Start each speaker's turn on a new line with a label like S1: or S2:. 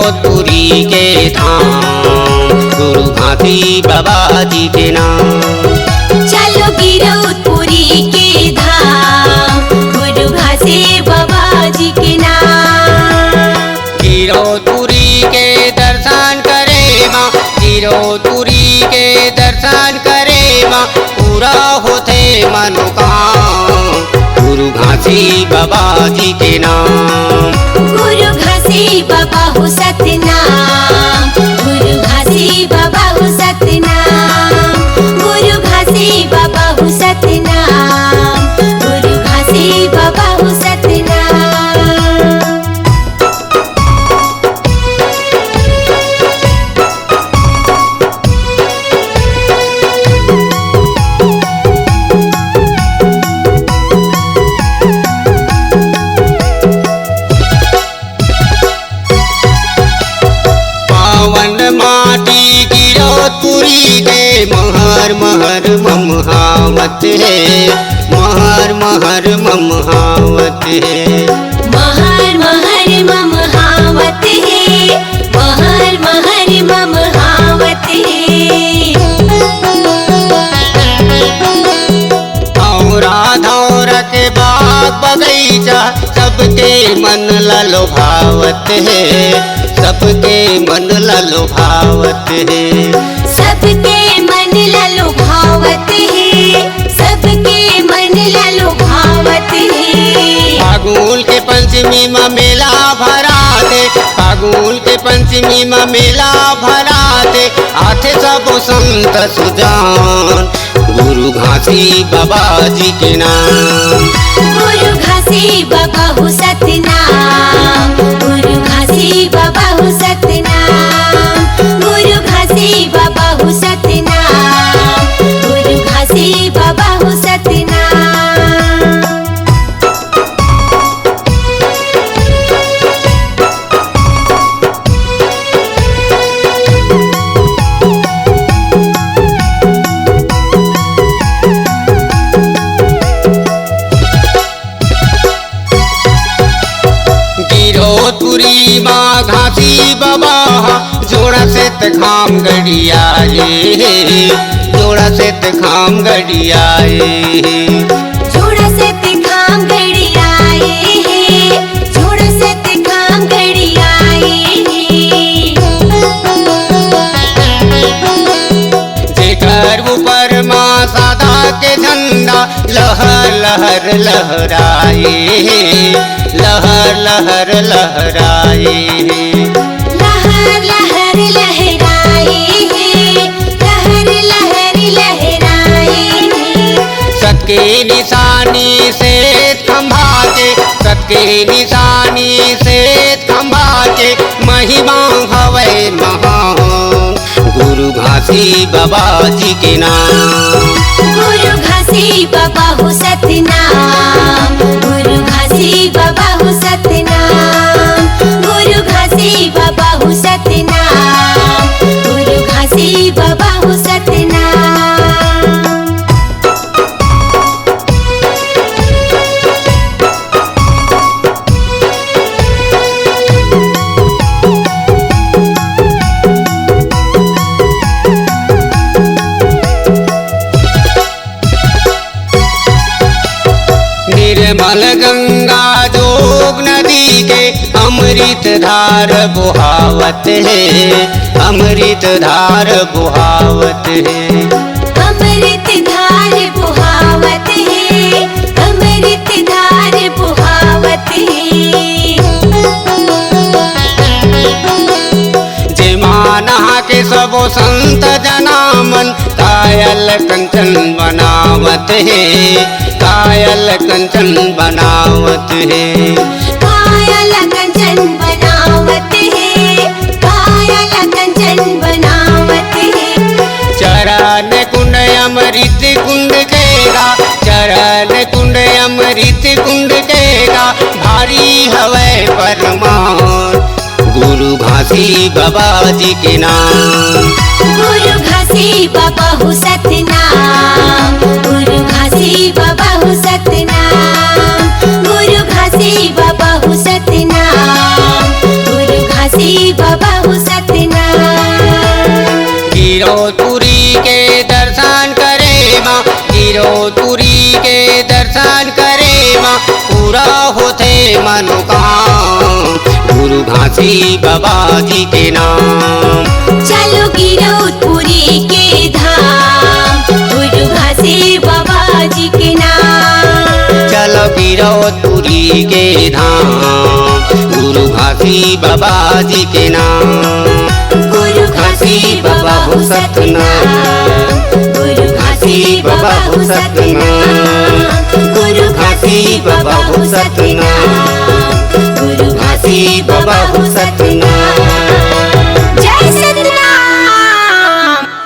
S1: गिरौदपुरी के धाम, गुरु घासी बाबा जी के नाम।
S2: चलो गिरौदपुरी के धाम, गुरु घासी बाबा जी के नाम।
S1: गिरौदपुरी के दर्शन करे माँ, गिरौदपुरी के दर्शन करे माँ, पूरा होते मनोकाम, गुरु घासी बाबा जी के नाम।
S2: गुरु घासी बाबा हो सतनाम, गुरु घासी बाबा हो सतनाम, गुरु घासी बाबा हो सतनाम, गुरु घासी बाबा हो सतनाम।
S1: माटी गिरौदपुरी के महर महर ममहावत है, महर महर ममहावत है।
S2: महर महर ममहावत है, महर महर ममहावत है।
S1: धौर के बाग बगीचा सबके मन ललोभावत है, सबके मन ललोभावत है।
S2: सबके मन ललोभावत है, सबके मन ललोभावत है।
S1: फागुन के पंचमी में मेला भराते, फागुन के पंचमी में मेला भराते, आते सब संत सुजान, गुरु घासी बाबा जी के नाम।
S2: गुरु घासी बाबा हो सतनाम, गुरु घासी बाबा हो सतनाम, गुरु घासी बाबा हो सतनाम, गुरु घासी बाबा हो सतनाम।
S1: गिरौदपुरी माँ घासी बाबा जोड़ा से तखाम गड़ियाए, जोड़ा से तखाम गड़ियाए।
S2: जोड़ा से तिखाम गड़ियाए है, जोड़ा से तिखाम गड़ियाए है।
S1: जेकर ऊपर माँ सादा के झंडा लहर लहर लहराए, लहर लहर लहराए।
S2: लहर लहर लहराए है, लहर लहर लहराए है।
S1: सबके निशानी से खंभा के, सबके निशानी से खंभा के, महिमा हवे महान, गुरु घासी बाबा जी के नाम।
S2: गुरु घासी बाबा हो सतनाम, गुरु घासी बाबा हो सतनाम, गुरु घासी बाबा हो सतनाम, गुरु घासी बाबा हो सतनाम।
S1: निर्मल गंगा जोग नदी के अमृत धार बुहावत है, अमृत धार बुहावत है।
S2: अमृत धार बुहावत है, अमृत धार बुहावत है।
S1: जे माना के सबो संत जनामन, कायल कंचन बनावत है, कायल कंचन बनावत है।
S2: कायल कंचन बनावत है, कायल कंचन बनावत है।
S1: चरण कुंड अमृत कुंड केगा, चरण कुंड अमृत कुंड केगा, भारी हवे परमान, गुरु घासी बाबा जी के नाम।
S2: गुरु घासी बाबा हो सतनाम, गुरु घासी बाबा हो सतनाम, गुरु घासी बाबा हो सतनाम, गुरु घासी बाबा हो सतनाम।
S1: गिरौदपुरी के दर्शन करे माँ, गिरौदपुरी के दर्शन करे माँ, पूरा होते मनोकाम गुरु घासी बाबा जी के नाम।
S2: चलो गिरौदपुरी के धाम गुरु घासी बाबा जी के नाम।
S1: चलो गिरौदपुरी के धाम गुरु घासी बाबा जी के नाम।
S2: गुरु घासी बाबा हो सतनाम, गुरु घासी बाबा हो सतनाम, गुरु घासी बाबा हो सतनाम, गुरु घासी बाबा हो सतनाम।